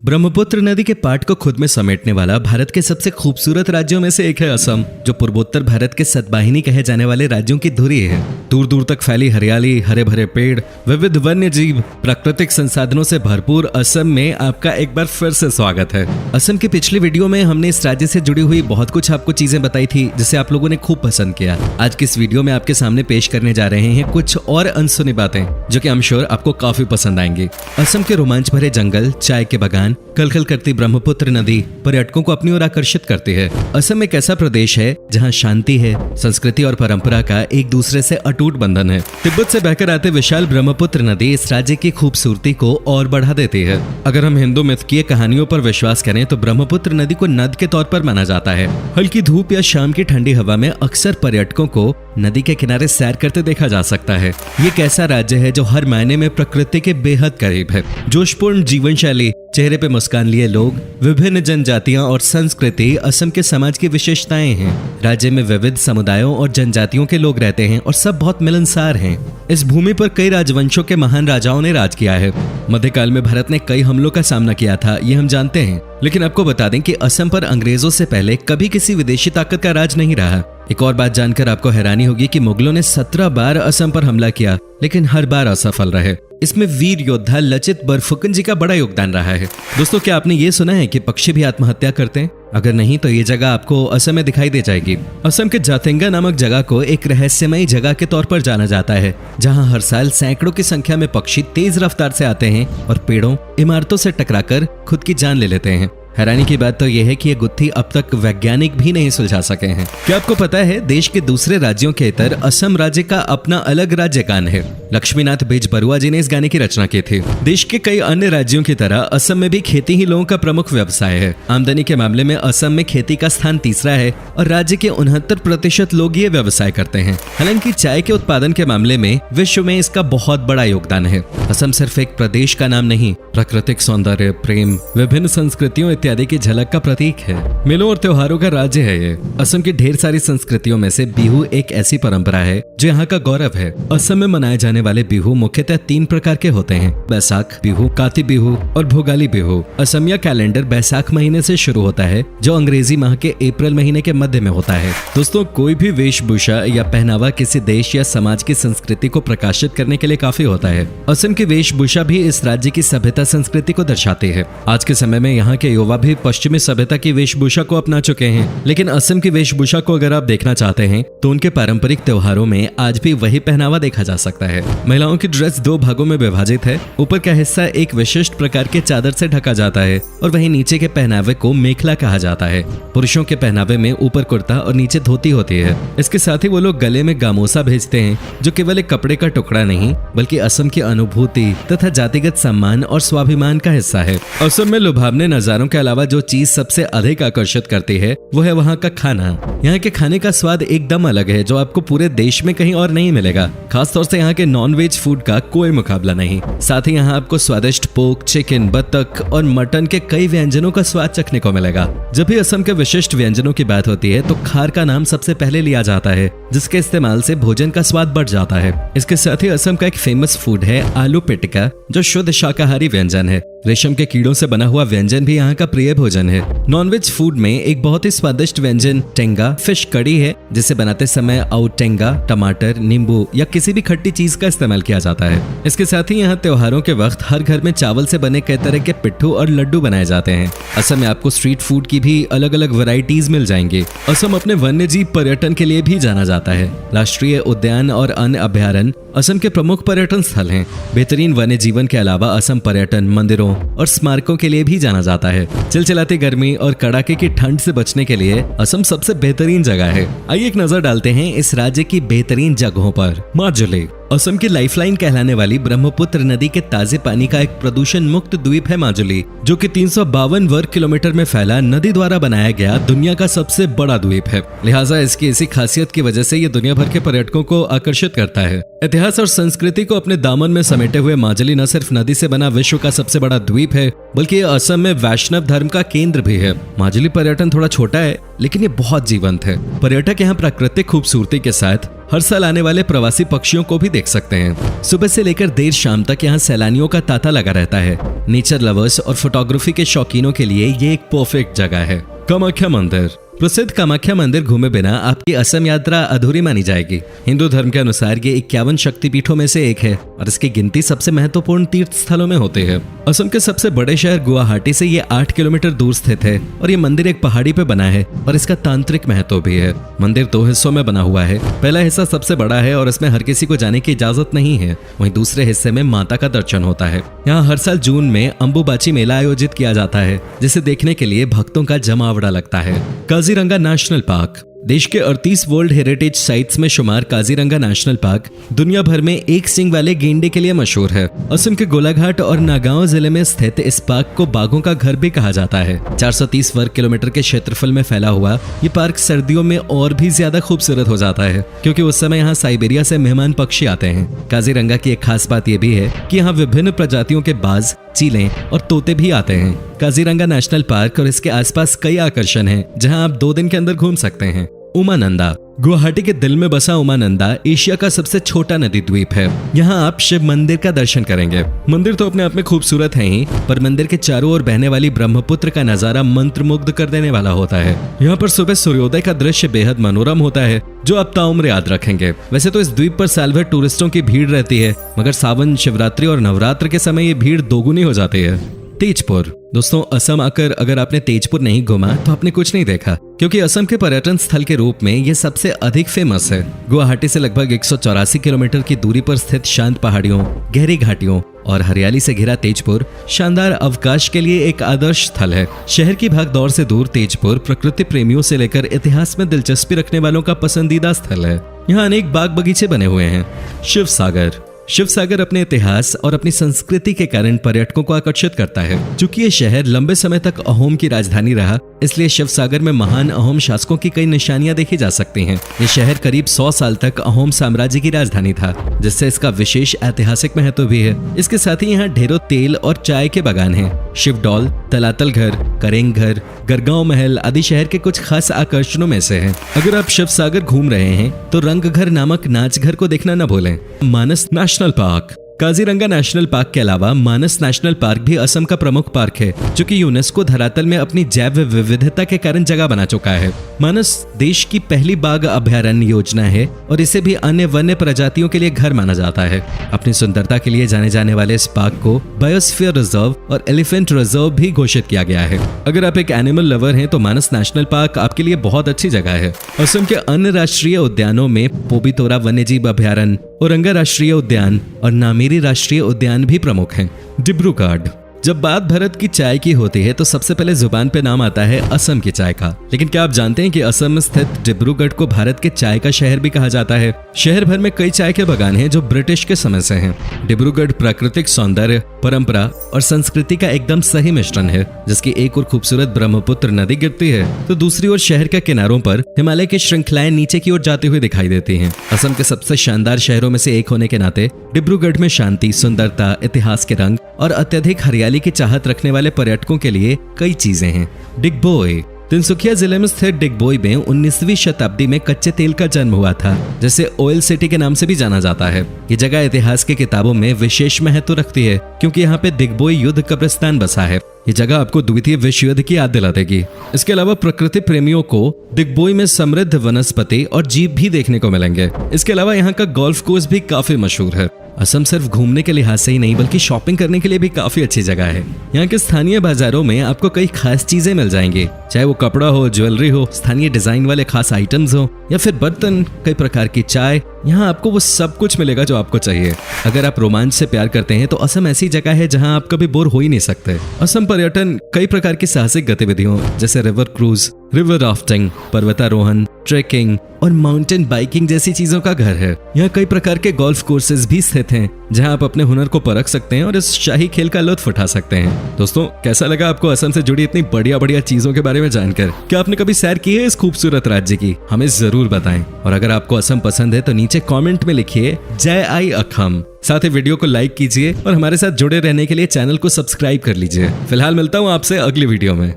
ब्रह्मपुत्र नदी के पाट को खुद में समेटने वाला भारत के सबसे खूबसूरत राज्यों में से एक है असम, जो पूर्वोत्तर भारत के सतवाहिनी कहे जाने वाले राज्यों की धुरी है। दूर दूर तक फैली हरियाली, हरे भरे पेड़, विविध वन्य जीव, प्राकृतिक संसाधनों से भरपूर असम में आपका एक बार फिर से स्वागत है। असम की पिछली वीडियो में हमने इस राज्य से जुड़ी हुई बहुत कुछ आपको चीजें बताई थी, जिसे आप लोगों ने खूब पसंद किया। आज की इस वीडियो में आपके सामने पेश करने जा रहे हैं कुछ और अनसुनी बातें, जो कि आई एम श्योर आपको काफी पसंद आएंगी। असम के रोमांच भरे जंगल, चाय के बागान, कलकल करती ब्रह्मपुत्र नदी पर्यटकों को अपनी ओर आकर्षित करती है। असम एक ऐसा प्रदेश है जहां शांति है, संस्कृति और परंपरा का एक दूसरे से अटूट बंधन है। तिब्बत से बहकर आते विशाल ब्रह्मपुत्र नदी इस राज्य की खूबसूरती को और बढ़ा देती है। अगर हम हिंदू मिथकीय कहानियों पर विश्वास करें तो ब्रह्मपुत्र नदी को नद के तौर पर माना जाता है। हल्की धूप या शाम की ठंडी हवा में अक्सर पर्यटकों को नदी के किनारे सैर करते देखा जा सकता है। ये एक ऐसा राज्य है जो हर मायने में प्रकृति के बेहद करीब है। जोशपूर्ण जीवन शैली, चेहरे पे मुस्कान लिए लोग, विभिन्न जनजातियां और संस्कृति असम के समाज की विशेषताएं हैं। राज्य में विविध समुदायों और जनजातियों के लोग रहते हैं और सब बहुत मिलनसार हैं। इस भूमि पर कई राजवंशों के महान राजाओं ने राज किया है। मध्यकाल में भारत ने कई हमलों का सामना किया था, ये हम जानते हैं। लेकिन आपको बता दें कि असम पर अंग्रेजों से पहले कभी किसी विदेशी ताकत का राज नहीं रहा। एक और बात जानकर आपको हैरानी होगी कि मुगलों ने 17 बार असम पर हमला किया, लेकिन हर बार असफल रहे। इसमें वीर योद्धा लचित बरफुकन जी का बड़ा योगदान रहा है। दोस्तों, क्या आपने ये सुना है कि पक्षी भी आत्महत्या करते हैं? अगर नहीं तो ये जगह आपको असम में दिखाई दे जाएगी। असम के जातेंगा नामक जगह को एक रहस्यमयी जगह के तौर पर जाना जाता है, जहां हर साल सैकड़ों की संख्या में पक्षी तेज रफ्तार से आते हैं और पेड़ों, इमारतों से टकराकर खुद की जान ले लेते हैं। हैरानी की बात तो यह है कि ये गुत्थी अब तक वैज्ञानिक भी नहीं सुलझा सके हैं। क्या आपको पता है देश के दूसरे राज्यों के इतर असम राज्य का अपना अलग राज्य गान है? लक्ष्मीनाथ बेजबरुआ जी ने इस गाने की रचना की थी। देश के कई अन्य राज्यों की तरह असम में भी खेती ही लोगों का प्रमुख व्यवसाय है। आमदनी के मामले में असम में खेती का स्थान तीसरा है और राज्य के 69% लोग ये व्यवसाय करते हैं। हालांकि चाय के उत्पादन के मामले में विश्व में इसका बहुत बड़ा योगदान है। असम सिर्फ एक प्रदेश का नाम नहीं, प्राकृतिक सौंदर्य, प्रेम, विभिन्न संस्कृतियों इत्यादि की झलक का प्रतीक है। मेलों और त्योहारों का राज्य है ये। असम की ढेर सारी संस्कृतियों में से बिहू एक ऐसी परंपरा है जो यहाँ का गौरव है। असम में मनाए जाने वाले बिहू मुख्यतः 3 प्रकार के होते हैं: बैसाख बिहू, काती बिहू और भोगाली बिहू। असमिया कैलेंडर बैसाख महीने से शुरू होता है, जो अंग्रेजी माह के अप्रैल महीने के मध्य में होता है। दोस्तों, कोई भी वेशभूषा या पहनावा किसी देश या समाज की संस्कृति को प्रकाशित करने के लिए काफी होता है। असम की वेशभूषा भी इस राज्य की सभ्यता संस्कृति को दर्शाती है। आज के समय में यहाँ के युवा भी पश्चिमी सभ्यता की वेशभूषा को अपना चुके हैं, लेकिन असम की वेशभूषा को अगर आप देखना चाहते हैं तो उनके पारंपरिक त्योहारों में आज भी वही पहनावा देखा जा सकता है। महिलाओं की ड्रेस 2 भागों में विभाजित है। ऊपर का हिस्सा एक विशिष्ट प्रकार के चादर से ढका जाता है और वहीं नीचे के पहनावे को मेखला कहा जाता है। पुरुषों के पहनावे में ऊपर कुर्ता और नीचे धोती होती है। इसके साथ ही वो लोग गले में गामोसा भेजते हैं, जो केवल एक कपड़े का टुकड़ा नहीं बल्कि असम की अनुभूति तथा जातिगत सम्मान और स्वाभिमान का हिस्सा है। असम में लुभावने नजारों के अलावा जो चीज सबसे अधिक आकर्षित करती है वो है वहाँ का खाना। यहाँ के खाने का स्वाद एकदम अलग है, जो आपको पूरे देश में कहीं और नहीं मिलेगा। खासतौर से यहाँ के नॉन-वेज फूड का कोई मुकाबला नहीं। साथ ही यहाँ आपको स्वादिष्ट पोर्क, चिकन, बतख और मटन के कई व्यंजनों का स्वाद चखने को मिलेगा। जब भी असम के विशिष्ट व्यंजनों की बात होती है तो खार का नाम सबसे पहले लिया जाता है, जिसके इस्तेमाल से भोजन का स्वाद बढ़ जाता है। इसके साथ ही असम का एक फेमस फूड है आलू पिटिका, जो शुद्ध शाकाहारी व्यंजन है। रेशम के कीड़ों से बना हुआ व्यंजन भी यहाँ का प्रिय भोजन है। नॉनवेज फूड में एक बहुत ही स्वादिष्ट व्यंजन टेंगा फिश कड़ी है, जिसे बनाते समय औटेंगा, टमाटर, नींबू या किसी भी खट्टी चीज का इस्तेमाल किया जाता है। इसके साथ ही यहाँ त्योहारों के वक्त हर घर में चावल से बने कई तरह के पिट्ठू और लड्डू बनाए जाते हैं। असम में आपको स्ट्रीट फूड की भी अलग अलग वैरायटीज मिल जाएंगी। असम अपने वन्यजीव पर्यटन के लिए भी जाना जाता है। राष्ट्रीय उद्यान और अन्य अभयारण्य असम के प्रमुख पर्यटन स्थल हैं। बेहतरीन वन्य जीवन के अलावा असम पर्यटन, मंदिरों और स्मारकों के लिए भी जाना जाता है। चिलचिलाती गर्मी और कड़ाके की ठंड से बचने के लिए असम सबसे बेहतरीन जगह है। आइए एक नजर डालते हैं इस राज्य की बेहतरीन जगहों पर। माजुली असम की लाइफलाइन कहलाने वाली ब्रह्मपुत्र नदी के ताजे पानी का एक प्रदूषण मुक्त द्वीप है माजुली, जो कि 352 वर्ग किलोमीटर में फैला नदी द्वारा बनाया गया दुनिया का सबसे बड़ा द्वीप है। लिहाजा इसकी इसी खासियत की वजह से ये दुनिया भर के पर्यटकों को आकर्षित करता है। इतिहास और संस्कृति को अपने दामन में समेटे हुए माजुली न सिर्फ नदी से बना विश्व का सबसे बड़ा द्वीप है, बल्कि ये असम में वैष्णव धर्म का केंद्र भी है। माजुली पर्यटन थोड़ा छोटा है, लेकिन ये बहुत जीवंत है। पर्यटक यहाँ प्राकृतिक खूबसूरती के साथ हर साल आने वाले प्रवासी पक्षियों को भी देख सकते हैं। सुबह से लेकर देर शाम तक यहाँ सैलानियों का तांता लगा रहता है। नेचर लवर्स और फोटोग्राफी के शौकीनों के लिए ये एक परफेक्ट जगह है। कामाख्या मंदिर। प्रसिद्ध कामाख्या मंदिर घूमे बिना आपकी असम यात्रा अधूरी मानी जाएगी। हिंदू धर्म के अनुसार ये 51 शक्तिपीठों में से एक है और इसकी गिनती सबसे महत्वपूर्ण तीर्थ स्थलों में होती है। असम के सबसे बड़े शहर गुवाहाटी से ये 8 किलोमीटर दूर स्थित है और ये मंदिर एक पहाड़ी पे बना है और इसका तांत्रिक महत्व भी है। मंदिर 2 हिस्सों में बना हुआ है। पहला हिस्सा सबसे बड़ा है और इसमें हर किसी को जाने की इजाजत नहीं है। वहीं दूसरे हिस्से में माता का दर्शन होता है। यहाँ हर साल जून में अंबुबाची मेला आयोजित किया जाता है, जिसे देखने के लिए भक्तों का जमावड़ा लगता है। Kaziranga national park. देश के 38 वर्ल्ड हेरिटेज साइट्स में शुमार काजीरंगा नेशनल पार्क दुनिया भर में एक सींग वाले गेंडे के लिए मशहूर है। असम के गोलाघाट और नागांव जिले में स्थित इस पार्क को बाघों का घर भी कहा जाता है। 430 वर्ग किलोमीटर के क्षेत्रफल में फैला हुआ ये पार्क सर्दियों में और भी ज्यादा खूबसूरत हो जाता है, क्योंकि उस समय यहाँ साइबेरिया से मेहमान पक्षी आते हैं। काजीरंगा की एक खास बात यह भी है कि यहाँ विभिन्न प्रजातियों के बाज, चीलें और तोते भी आते हैं। काजीरंगा नेशनल पार्क और इसके आसपास कई आकर्षण हैं, जहां आप 2 दिन के अंदर घूम सकते हैं। उमानंदा। गुवाहाटी के दिल में बसा उमानंदा एशिया का सबसे छोटा नदी द्वीप है। यहाँ आप शिव मंदिर का दर्शन करेंगे। मंदिर तो अपने आप में खूबसूरत है ही, पर मंदिर के चारों ओर बहने वाली ब्रह्मपुत्र का नजारा मंत्रमुग्ध कर देने वाला होता है। यहाँ पर सुबह सूर्योदय का दृश्य बेहद मनोरम होता है, जो आप ताउम्र याद रखेंगे। वैसे तो इस द्वीप पर साल भर टूरिस्टों की भीड़ रहती है, मगर सावन, शिवरात्रि और नवरात्र के समय ये भीड़ दोगुनी हो जाती है। तेजपुर। दोस्तों, असम आकर अगर आपने तेजपुर नहीं घूमा तो आपने कुछ नहीं देखा, क्योंकि असम के पर्यटन स्थल के रूप में ये सबसे अधिक फेमस है। गुवाहाटी से लगभग 184 किलोमीटर की दूरी पर स्थित शांत पहाड़ियों, गहरी घाटियों और हरियाली से घिरा तेजपुर शानदार अवकाश के लिए एक आदर्श स्थल है। शहर की भागदौड़ से दूर तेजपुर प्रकृति प्रेमियों से लेकर इतिहास में दिलचस्पी रखने वालों का पसंदीदा स्थल है। यहाँ अनेक बाग बगीचे बने हुए हैं। शिव सागर। शिव सागर अपने इतिहास और अपनी संस्कृति के कारण पर्यटकों को आकर्षित करता है। चूंकि ये शहर लंबे समय तक अहोम की राजधानी रहा, इसलिए शिव सागर में महान अहोम शासकों की कई निशानियां देखी जा सकती हैं। ये शहर करीब 100 साल तक अहोम साम्राज्य की राजधानी था, जिससे इसका विशेष ऐतिहासिक महत्व भी है। इसके साथ ही यहाँ ढेरों तेल और चाय के बागान हैं। शिवडौल, तलातल घर, करेंग घर, गरगांव महल आदि शहर के कुछ खास आकर्षणों में से हैं। अगर आप शिव सागर घूम रहे हैं तो रंगघर नामक नाच घर को देखना न भूलें। Manas national park. Kaziranga national park के अलावा मानस नेशनल पार्क भी असम का प्रमुख पार्क है, जो कि यूनेस्को धरातल में अपनी जैव विविधता के कारण जगह बना चुका है। मानस देश की पहली बाघ अभयारण्य योजना है और इसे भी अन्य वन्य प्रजातियों के लिए घर माना जाता है। अपनी सुंदरता के लिए जाने जाने वाले इस पार्क को बायोस्फीयर रिजर्व और एलिफेंट रिजर्व भी घोषित किया गया है। अगर आप एक एनिमल लवर हैं तो मानस नेशनल पार्क आपके लिए बहुत अच्छी जगह है। असम के अन्य राष्ट्रीय उद्यानों में पोबितोरा वन्यजीव अभयारण्य, औरंगा राष्ट्रीय उद्यान और नामेरी राष्ट्रीय उद्यान भी प्रमुख हैं। डिब्रूगढ़। जब बात भारत की चाय की होती है तो सबसे पहले जुबान पे नाम आता है असम की चाय का। लेकिन क्या आप जानते हैं कि असम में स्थित डिब्रूगढ़ को भारत के चाय का शहर भी कहा जाता है। शहर भर में कई चाय के बागान हैं जो ब्रिटिश के समय से हैं। डिब्रूगढ़ प्राकृतिक सौंदर्य, परंपरा और संस्कृति का एकदम सही मिश्रण है, जिसकी एक और खूबसूरत ब्रह्मपुत्र नदी गिरती है तो दूसरी ओर शहर के किनारों पर हिमालय की श्रृंखलाएं नीचे की ओर जाती हुई दिखाई देती हैं। असम के सबसे शानदार शहरों में से एक होने के नाते डिब्रूगढ़ में शांति, सुंदरता, इतिहास के रंग और अत्यधिक हरियाली की चाहत रखने वाले पर्यटकों के लिए कई चीजें हैं। डिगबोई। तिनसुकिया जिले में स्थित डिगबोई में 19वीं शताब्दी में कच्चे तेल का जन्म हुआ था, जिसे ऑयल सिटी के नाम से भी जाना जाता है। ये जगह इतिहास की किताबों में विशेष महत्व रखती है, क्योंकि यहाँ पे डिगबोई युद्ध कब्रिस्तान बसा है। ये जगह आपको द्वितीय विश्व युद्ध की याद दिला देगी। इसके अलावा प्रकृति प्रेमियों को डिगबोई में समृद्ध वनस्पति और जीव भी देखने को मिलेंगे। इसके अलावा यहाँ का गोल्फ कोर्स भी काफी मशहूर है। असम सिर्फ घूमने के लिहाज से ही नहीं बल्कि शॉपिंग करने के लिए भी काफी अच्छी जगह है। यहाँ के स्थानीय बाजारों में आपको कई खास चीजें मिल जाएंगी, चाहे वो कपड़ा हो, ज्वेलरी हो, स्थानीय डिजाइन वाले खास आइटम्स हो या फिर बर्तन, कई प्रकार की चाय। यहाँ आपको वो सब कुछ मिलेगा जो आपको चाहिए। अगर आप रोमांच से प्यार करते हैं तो असम ऐसी जगह है जहाँ आप कभी बोर हो ही नहीं सकते। असम पर्यटन कई प्रकार की साहसिक गतिविधियों जैसे रिवर क्रूज, रिवर राफ्टिंग, पर्वतारोहण, ट्रेकिंग और माउंटेन बाइकिंग जैसी चीजों का घर है। यहाँ कई प्रकार के गोल्फ कोर्सेज भी स्थित हैं, जहाँ आप अपने हुनर को परख सकते हैं और इस शाही खेल का लुत्फ उठा सकते हैं। दोस्तों, कैसा लगा आपको असम से जुड़ी इतनी बढ़िया बढ़िया चीजों के बारे में जानकर? क्या आपने कभी सैर की है इस खूबसूरत राज्य की? हमें जरूर बताएं। और अगर आपको असम पसंद है तो नीचे कमेंट में लिखिए जय आई अखम। साथ ही वीडियो को लाइक कीजिए और हमारे साथ जुड़े रहने के लिए चैनल को सब्सक्राइब कर लीजिए। फिलहाल मिलता हूँ आपसे अगली वीडियो में।